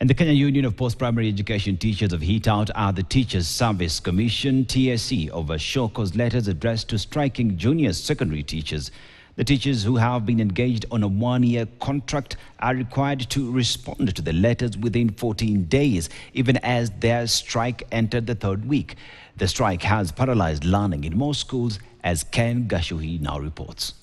And the Kenya Union of Post-Primary Education Teachers have hit out at the Teachers Service Commission, TSC, over show-cause letters addressed to striking junior secondary teachers. The teachers who have been engaged on a one-year contract are required to respond to the letters within 14 days, even as their strike entered the third week. The strike has paralyzed learning in most schools, as Ken Gashuhi now reports.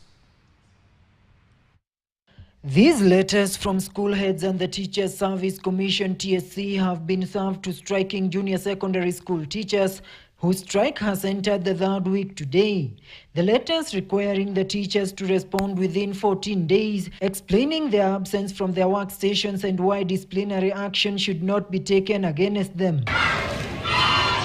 These letters from school heads and the Teachers Service Commission TSC have been served to striking junior secondary school teachers whose strike has entered the third week today. The letters requiring the teachers to respond within 14 days, explaining their absence from their workstations and why disciplinary action should not be taken against them.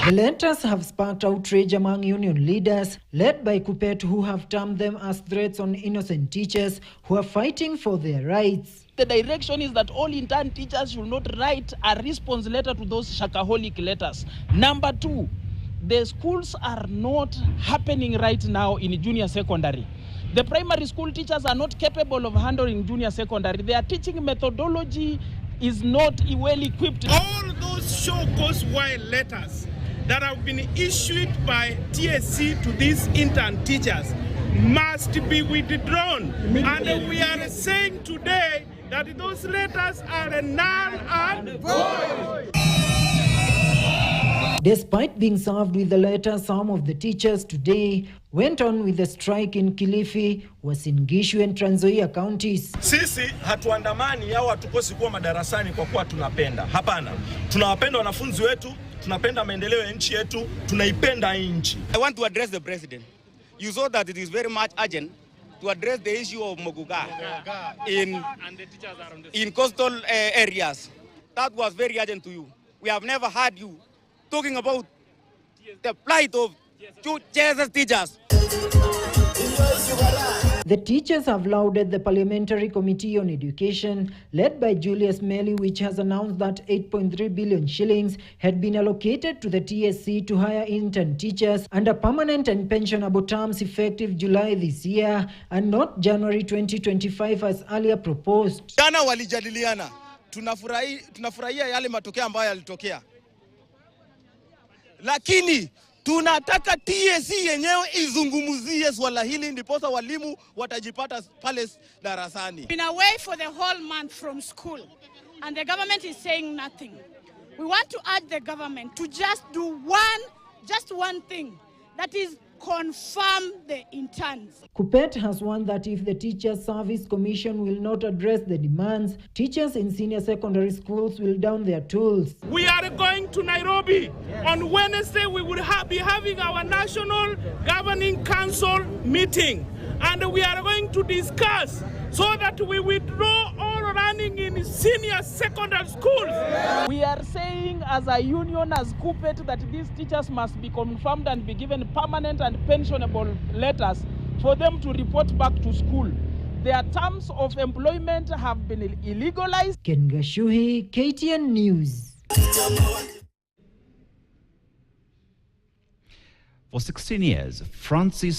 The letters have sparked outrage among union leaders, led by Kuppet, who have termed them as threats on innocent teachers who are fighting for their rights. The direction is that all intern teachers should not write a response letter to those shakaholic letters. Number two, the schools are not happening right now in junior secondary. The primary school teachers are not capable of handling junior secondary. Their teaching methodology is not well equipped. All those show-cause while letters that have been issued by TSC to these intern teachers must be withdrawn. And we are saying today that those letters are null and void. Despite being served with the letter, some of the teachers today went on with the strike in Kilifi, Uasin Gishu and Trans Nzoia counties. Sisi hatuandamani au hatukosi kuwa madarasani kwa kuwa tunapenda. Hapana. Tunawapenda wanafunzi wetu, tunapenda maendeleo ya nchi yetu, tunaipenda nchi. I want to address the president. You saw that it is very much urgent to address the issue of Moguga in coastal areas. That was very urgent to you. We have never heard you talking about the plight of JSS teachers. The teachers have lauded the Parliamentary Committee on Education, led by Julius Meli, which has announced that 8.3 billion shillings had been allocated to the TSC to hire intern teachers under permanent and pensionable terms effective July this year and not January 2025 as earlier proposed. Jana walijadiliana, tunafurahia yale matokeo ambayo yalitokea. Lakini tunataka TSC yenyewe izungumuzie swala hili ndiposa walimu watajipata pale darasani. Been away for the whole month from school and the government is saying nothing. We want to urge the government to just do one thing, that is confirm the interns. Kuppet has warned that if the Teachers Service Commission will not address the demands, teachers in senior secondary schools will down their tools. We are going to Nairobi. On Wednesday, we will be having our National Governing Council meeting. And we are going to discuss so that we withdraw all running in senior secondary schools. We are saying as a union, as Kuppet, that these teachers must be confirmed and be given permanent and pensionable letters for them to report back to school. Their terms of employment have been illegalized. Ken Gashuhi, KTN News. For 16 years, Francis